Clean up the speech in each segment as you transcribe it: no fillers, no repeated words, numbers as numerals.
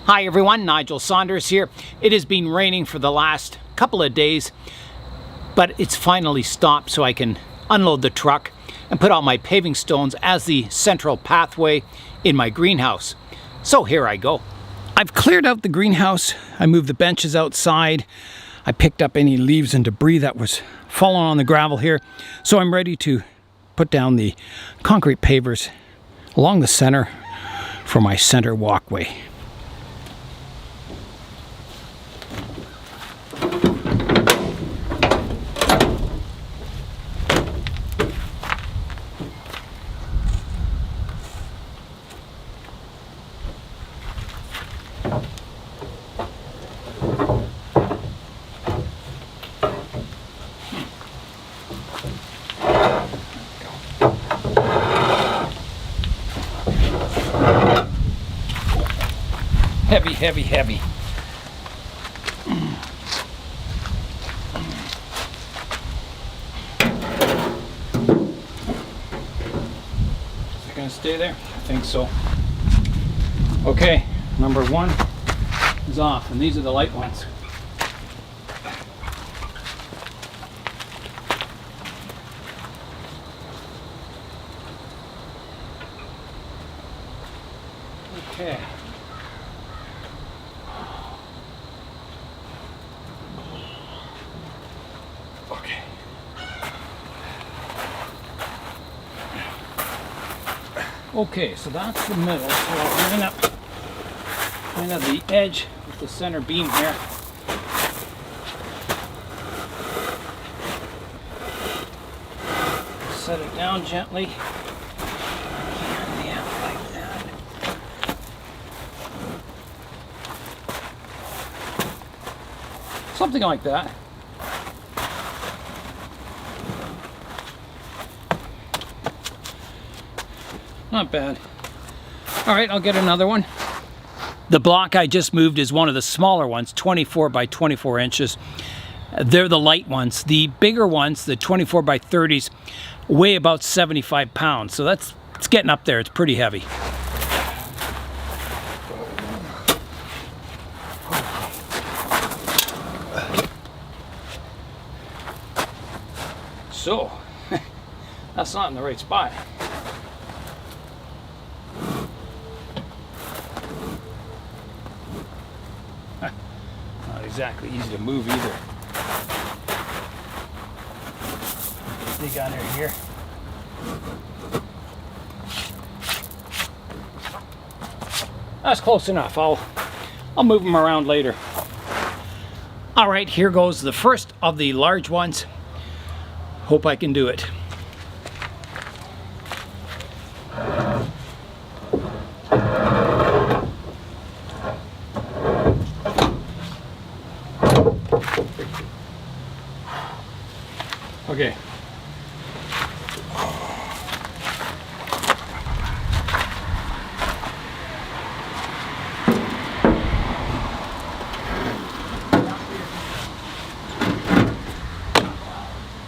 Hi everyone, Nigel Saunders here. It has been raining for the last couple of days, but it's finally stopped so I can unload the truck and put all my paving stones as the central pathway in my greenhouse. So here I go. I've cleared out the greenhouse. I moved the benches outside. I picked up any leaves and debris that was falling on the gravel here. So I'm ready to put down the concrete pavers along the center for my center walkway. Heavy, heavy, heavy. Is it going to stay there? I think so. Okay, number one is off, and these are the light ones. Okay. Okay, so that's the middle, so I'll line up kind of the edge with the center beam here. Set it down gently. Yeah, like that. Something like that. Not bad. All right, I'll get another one. The block I just moved is one of the smaller ones, 24 by 24 inches. They're the light ones. The bigger ones, the 24 by 30s, weigh about 75 pounds. So it's getting up there. It's pretty heavy. So, that's not in the right spot. Exactly easy to move either. Dig under here. That's close enough. I'll move them around later. All right, here goes the first of the large ones. Hope I can do it. Okay.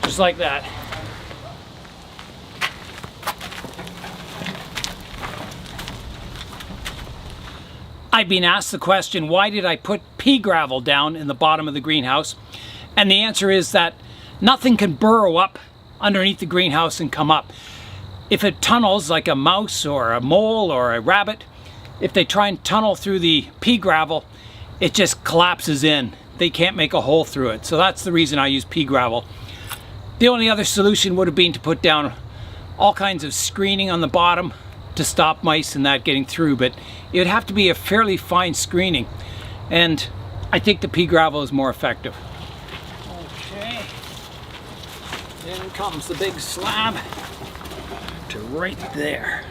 Just like that. I've been asked the question, why did I put pea gravel down in the bottom of the greenhouse? And the answer is that nothing can burrow up underneath the greenhouse and come up. If it tunnels like a mouse or a mole or a rabbit, if they try and tunnel through the pea gravel, it just collapses in. They can't make a hole through it. So that's the reason I use pea gravel. The only other solution would have been to put down all kinds of screening on the bottom to stop mice and that getting through, but it would have to be a fairly fine screening. And I think the pea gravel is more effective. Okay. In comes the big slab to right there.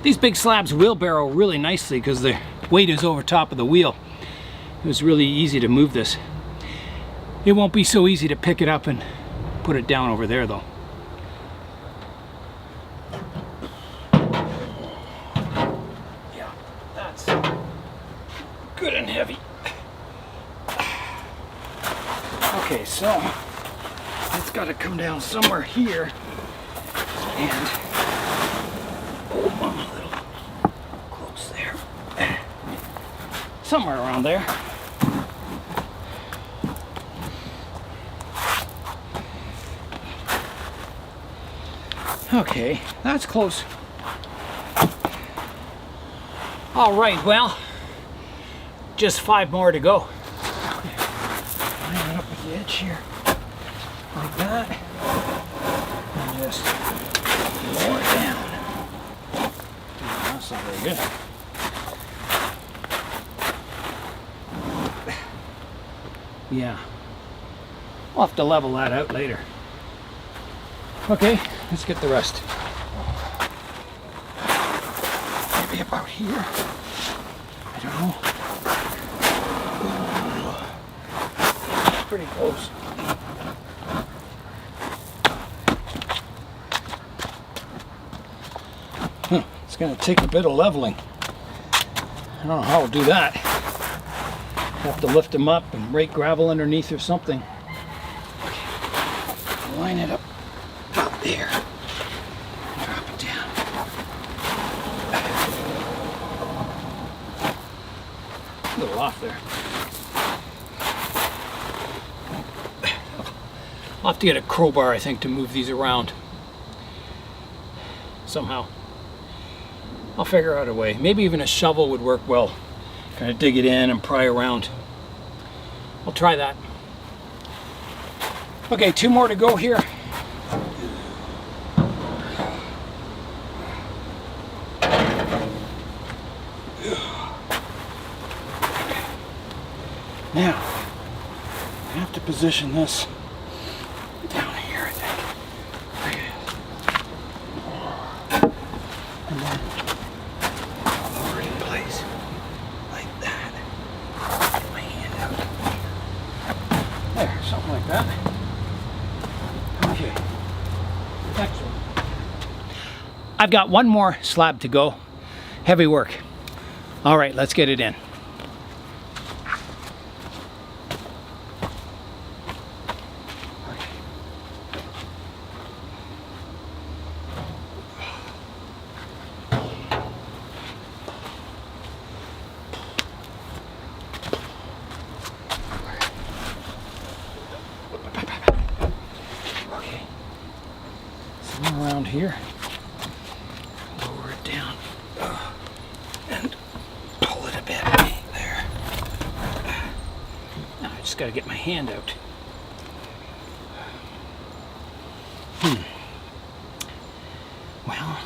These big slabs wheelbarrow really nicely because the weight is over top of the wheel. It was really easy to move this. It won't be so easy to pick it up and put it down over there though. Yeah, that's good and heavy. Okay, so it's got to come down somewhere here, and oh, I'm a little close there. somewhere around there. Okay, that's close. All right, well, just 5 more to go. Line it up with the edge here, like that, and just lower it down. That's not very good. Yeah, I'll have to level that out later. Okay, let's get the rest. Maybe about here. I don't know. Pretty close. It's going to take a bit of leveling. I don't know how I'll do that. Have to lift them up and rake gravel underneath or something. Okay. Line it up about there. Drop it down. A little off there. I'll have to get a crowbar, I think, to move these around. Somehow. I'll figure out a way. Maybe even a shovel would work well. Kind of dig it in and pry around. I'll try that. Okay, 2 more to go here. Now, I have to position this down here, I think. And then lower it in place. Like that. Get my hand out. There, something like that. Okay. Excellent. I've got 1 more slab to go. Heavy work. All right, let's get it in. Around here, lower it down and pull it a bit there. Now I just got to get my hand out. Well,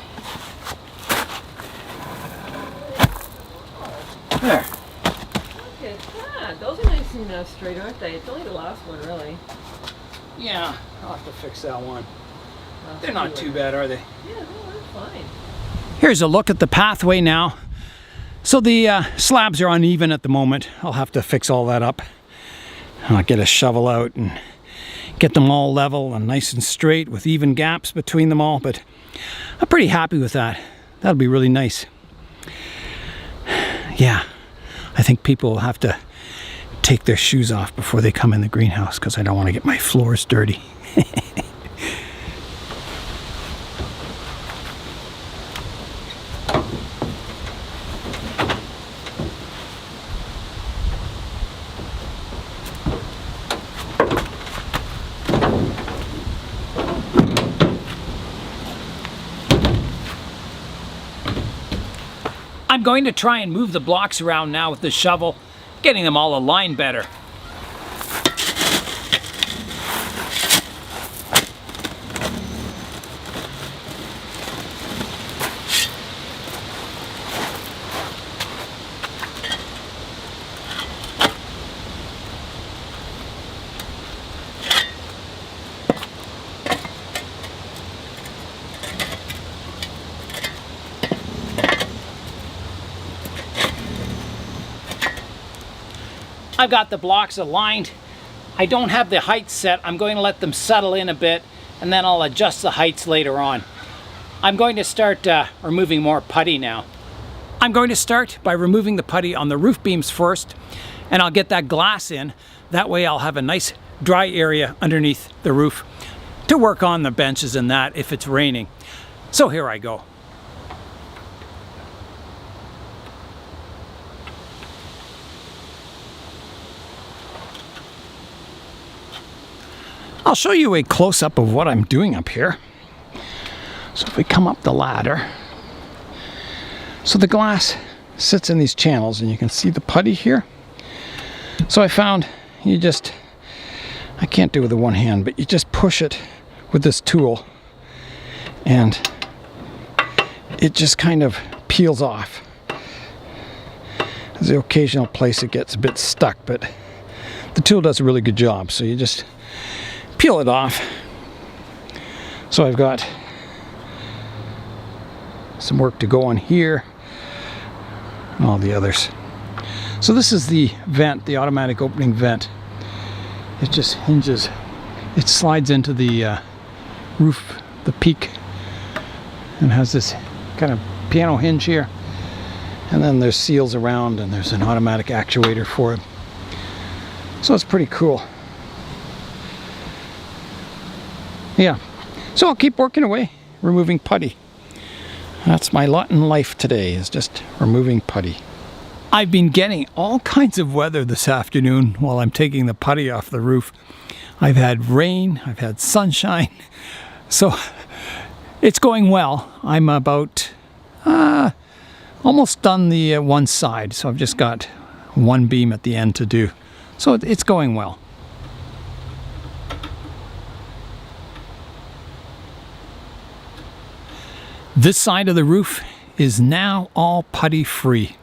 there. Okay, those are nice and straight, aren't they? It's only the last one, really. Yeah, I'll have to fix that one. They're not too bad, are they? Yeah, no, they're fine. Here's a look at the pathway now. So the slabs are uneven at the moment. I'll have to fix all that up. I'll get a shovel out and get them all level and nice and straight with even gaps between them all. But I'm pretty happy with that. That'll be really nice. Yeah, I think people will have to take their shoes off before they come in the greenhouse because I don't want to get my floors dirty. I'm going to try and move the blocks around now with the shovel, getting them all aligned better. I've got the blocks aligned. I don't have the heights set. I'm going to let them settle in a bit and then I'll adjust the heights later on. I'm going to start removing more putty now. I'm going to start by removing the putty on the roof beams first, and I'll get that glass in. That way I'll have a nice dry area underneath the roof to work on the benches and that if it's raining. So here I go. I'll show you a close-up of what I'm doing up here. So if we come up the ladder, so the glass sits in these channels and you can see the putty here. So I found I can't do it with the one hand, but you just push it with this tool and it just kind of peels off. There's the occasional place it gets a bit stuck, but the tool does a really good job. So you just peel it off. So I've got some work to go on here and all the others. So this is the vent, the automatic opening vent. It just hinges, it slides into the roof, the peak, and has this kind of piano hinge here. And then there's seals around and there's an automatic actuator for it. So it's pretty cool. Yeah, so I'll keep working away, removing putty. That's my lot in life today, is just removing putty. I've been getting all kinds of weather this afternoon while I'm taking the putty off the roof. I've had rain, I've had sunshine, so it's going well. I'm about almost done the one side, so I've just got one beam at the end to do. So it's going well. This side of the roof is now all putty free.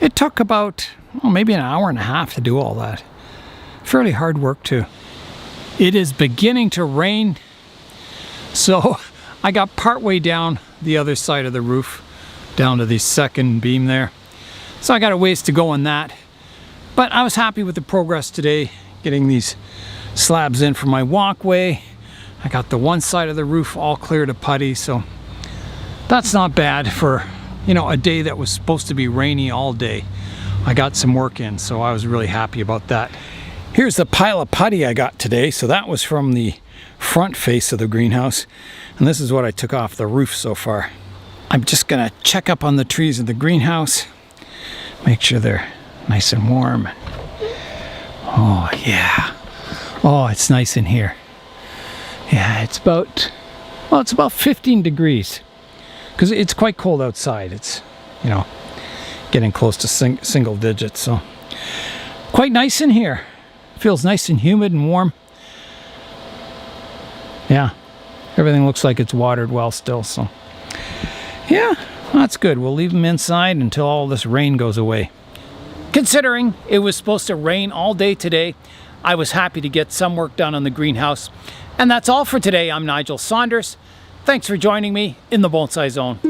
It took about maybe an hour and a half to do all that. Fairly hard work too. It is beginning to rain, so I got partway down the other side of the roof, down to the second beam there. So I got a ways to go on that. But I was happy with the progress today, getting these slabs in for my walkway. I got the one side of the roof all clear to putty, so that's not bad for, you know, a day that was supposed to be rainy all day. I got some work in, so I was really happy about that. Here's the pile of putty I got today. So that was from the front face of the greenhouse, and this is what I took off the roof so far. I'm just gonna check up on the trees in the greenhouse, make sure they're nice and warm. Oh yeah, oh it's nice in here. Yeah, it's about 15 degrees. Because it's quite cold outside. It's, you know, getting close to single digits, so quite nice in here. Feels nice and humid and warm. Yeah, everything looks like it's watered well still, so yeah, that's good. We'll leave them inside until all this rain goes away. Considering it was supposed to rain all day today, I was happy to get some work done on the greenhouse. And that's all for today. I'm Nigel Saunders. Thanks for joining me in the Bonsai Zone.